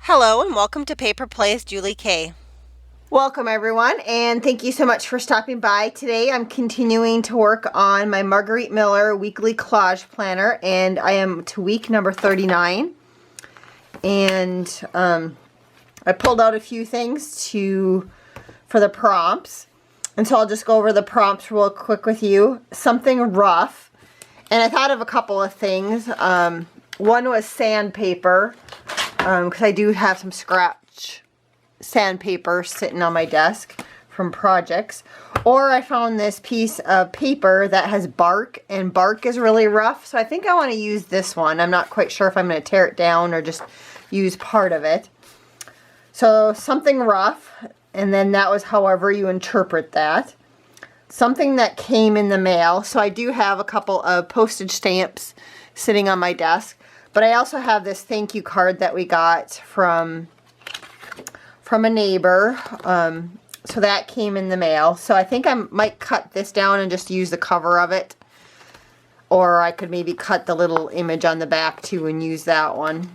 Hello and welcome to Paper Plays Julie K. Welcome everyone, and thank you so much for stopping by. Today I'm continuing to work on my Margarete Miller weekly collage planner, and I am to week number 39. And I pulled out a few things for the prompts, and so I'll just go over the prompts real quick with you. Something rough, and I thought of a couple of things. One was sandpaper, because I do have some scratch sandpaper sitting on my desk from projects. Or I found this piece of paper that has bark, and bark is really rough, so I think I want to use this one. I'm not quite sure if I'm going to tear it down or just use part of it. So something rough, and then that was however you interpret that. Something that came in the mail. So I do have a couple of postage stamps sitting on my desk, but I also have this thank you card that we got from a neighbor. So that came in the mail. So I think I might cut this down and just use the cover of it. Or I could maybe cut the little image on the back too and use that one.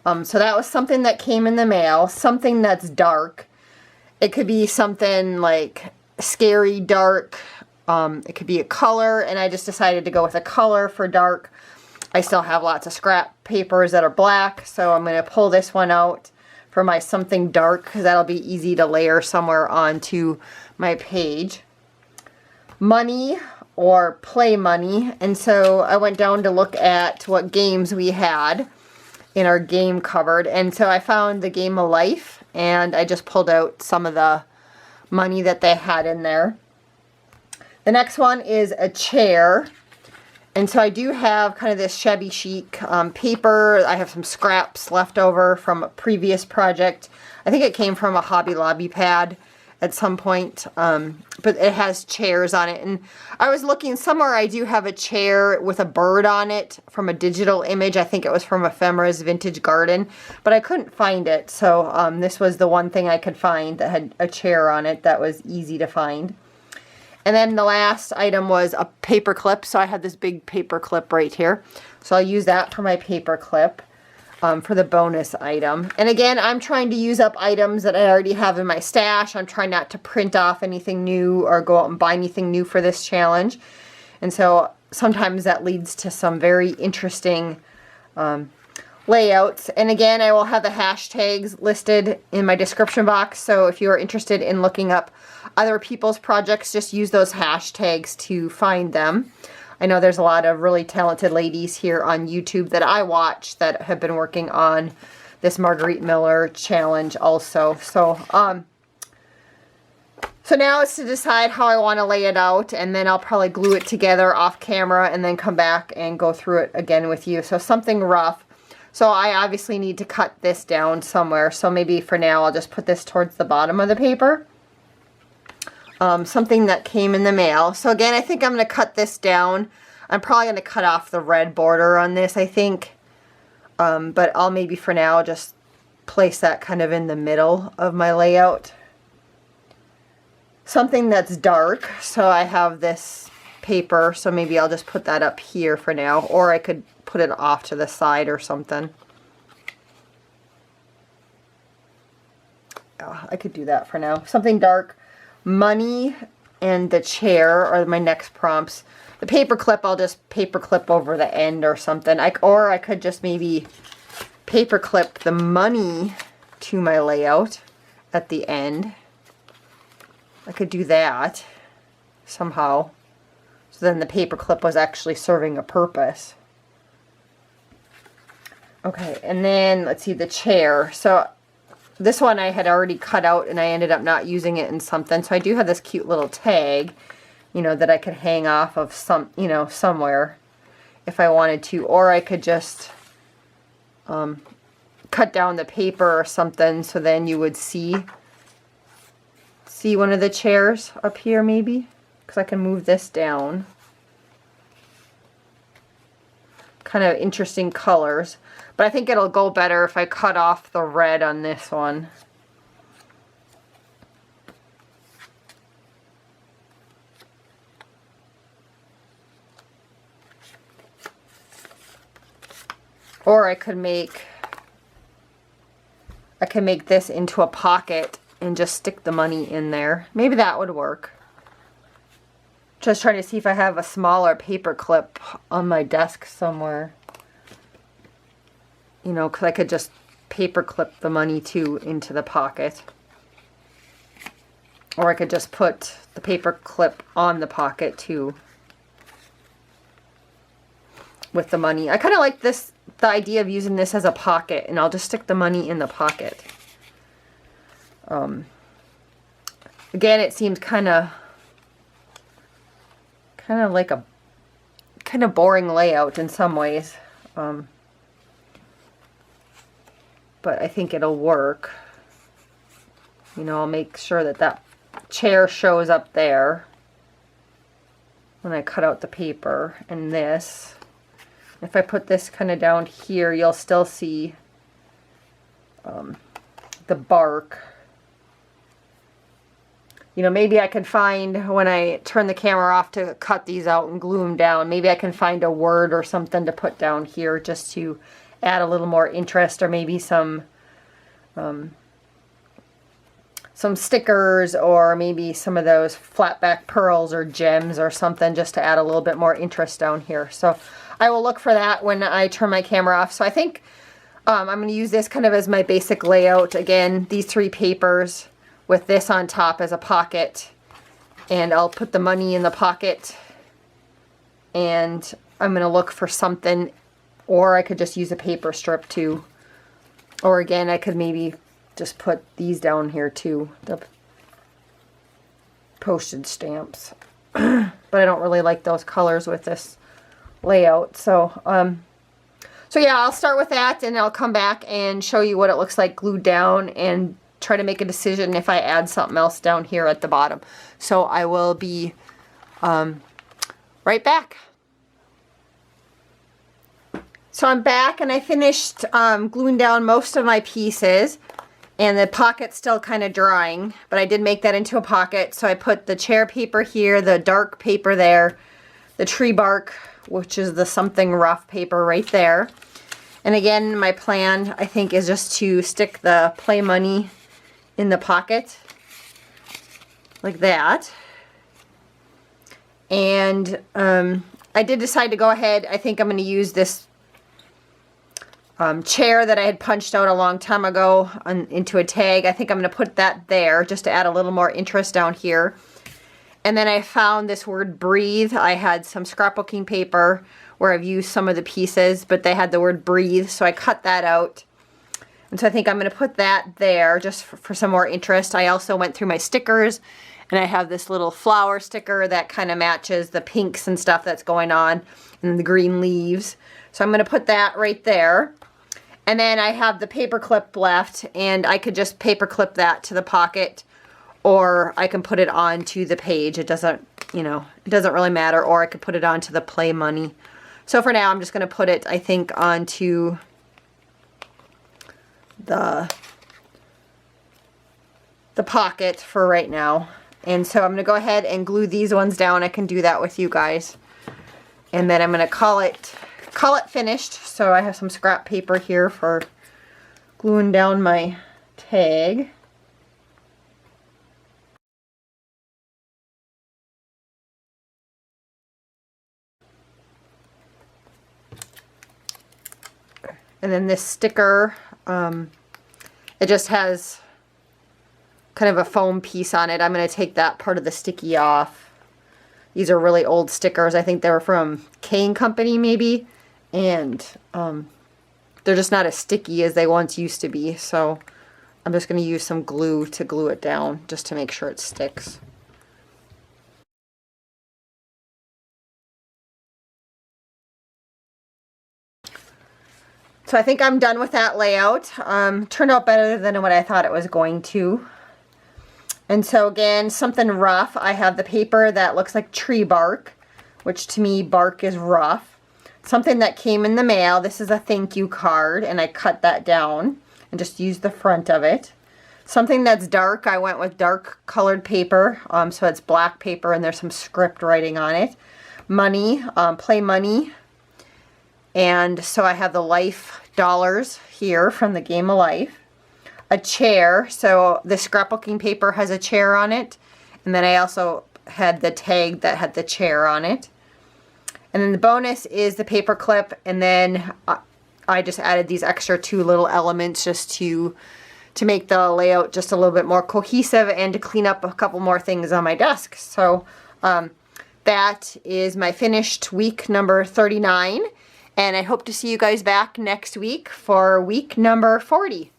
So that was something that came in the mail. Something that's dark. It could be something like scary dark. It could be a color, and I just decided to go with a color for dark. I still have lots of scrap papers that are black, so I'm going to pull this one out for my something dark, because that'll be easy to layer somewhere onto my page. Money or play money, and so I went down to look at what games we had in our game cupboard, and so I found the Game of Life, and I just pulled out some of the money that they had in there. The next one is a chair. And so I do have kind of this shabby chic paper. I have some scraps left over from a previous project. I think it came from a Hobby Lobby pad at some point. But it has chairs on it. And I was looking somewhere, I do have a chair with a bird on it from a digital image. I think it was from Ephemera's Vintage Garden. But I couldn't find it. So this was the one thing I could find that had a chair on it that was easy to find. And then the last item was a paper clip. So I have this big paper clip right here. So I'll use that for my paper clip for the bonus item. And again, I'm trying to use up items that I already have in my stash. I'm trying not to print off anything new or go out and buy anything new for this challenge. And so sometimes that leads to some very interesting layouts. And again, I will have the hashtags listed in my description box. So if you are interested in looking up other people's projects, just use those hashtags to find them. I know there's a lot of really talented ladies here on YouTube that I watch that have been working on this Margarete Miller challenge also. So now it's to decide how I want to lay it out, and then I'll probably glue it together off camera and then come back and go through it again with you. So something rough. So I obviously need to cut this down somewhere. So maybe for now I'll just put this towards the bottom of the paper. Something that came in the mail. So again, I think I'm going to cut this down. I'm probably going to cut off the red border on this, I think. But I'll maybe for now just place that kind of in the middle of my layout. Something that's dark. So I have this paper, so maybe I'll just put that up here for now. Or I could put it off to the side or something. Oh, I could do that for now. Something dark. Money and the chair are my next prompts. The paper clip, I'll just paper clip over the end or something. Or I could just maybe paper clip the money to my layout at the end. I could do that somehow. So then the paper clip was actually serving a purpose. Okay, and then let's see, the chair. So this one I had already cut out and I ended up not using it in something. So I do have this cute little tag, you know, that I could hang off of somewhere if I wanted to. Or I could just cut down the paper or something so then you would see one of the chairs up here maybe. Because I can move this down. Kind of interesting colors. But I think it'll go better if I cut off the red on this one. Or I could make I can make this into a pocket and just stick the money in there. Maybe that would work. Just trying to see if I have a smaller paper clip on my desk somewhere. You know, because I could just paper clip the money too into the pocket. Or I could just put the paper clip on the pocket too with the money. I kind of like this, the idea of using this as a pocket, and I'll just stick the money in the pocket. Again, it seems kind of like a kind of boring layout in some ways. But I think it'll work. You know, I'll make sure that that chair shows up there when I cut out the paper, and this. If I put this kind of down here, you'll still see the bark. You know, maybe I could find, when I turn the camera off to cut these out and glue them down, maybe I can find a word or something to put down here just to add a little more interest, or maybe some stickers, or maybe some of those flat back pearls or gems or something, just to add a little bit more interest down here. So I will look for that when I turn my camera off. So I think I'm going to use this kind of as my basic layout. Again, these 3 papers with this on top as a pocket, and I'll put the money in the pocket, and I'm going to look for something, or I could just use a paper strip too, or again I could maybe just put these down here too, the postage stamps. But I don't really like those colors with this layout. So yeah, I'll start with that, and I'll come back and show you what it looks like glued down, and try to make a decision if I add something else down here at the bottom. So I will be right back. So I'm back, and I finished gluing down most of my pieces, and the pocket's still kind of drying, but I did make that into a pocket. So I put the chair paper here, the dark paper there, the tree bark, which is the something rough paper right there. And again, my plan, I think, is just to stick the play money in the pocket like that. And I did decide to go ahead. I think I'm going to use this chair that I had punched out a long time ago into a tag. I think I'm going to put that there just to add a little more interest down here. And then I found this word breathe. I had some scrapbooking paper where I've used some of the pieces, but they had the word breathe, so I cut that out. And so I think I'm going to put that there just for some more interest. I also went through my stickers, and I have this little flower sticker that kind of matches the pinks and stuff that's going on, and the green leaves. So I'm going to put that right there. And then I have the paper clip left, and I could just paper clip that to the pocket, or I can put it onto the page. It doesn't, you know, it doesn't really matter. Or I could put it onto the play money. So for now, I'm just going to put it, I think, onto the pocket for right now. And so I'm going to go ahead and glue these ones down. I can do that with you guys. And then I'm going to call it finished. So I have some scrap paper here for gluing down my tag. And then this sticker, it just has kind of a foam piece on it. I'm going to take that part of the sticky off. These are really old stickers. I think they were from Kane Company maybe. And they're just not as sticky as they once used to be. So I'm just going to use some glue to glue it down just to make sure it sticks. So I think I'm done with that layout. Turned out better than what I thought it was going to. And so again, something rough. I have the paper that looks like tree bark, which to me, bark is rough. Something that came in the mail. This is a thank you card, and I cut that down and just used the front of it. Something that's dark, I went with dark colored paper. So it's black paper, and there's some script writing on it. Money, play money. And so I have the life dollars here from the Game of Life. a chair. So the scrapbooking paper has a chair on it. And then I also had the tag that had the chair on it. And then the bonus is the paper clip. And then I just added these extra 2 little elements just to make the layout just a little bit more cohesive and to clean up a couple more things on my desk. So that is my finished week number 39. And I hope to see you guys back next week for week number 40.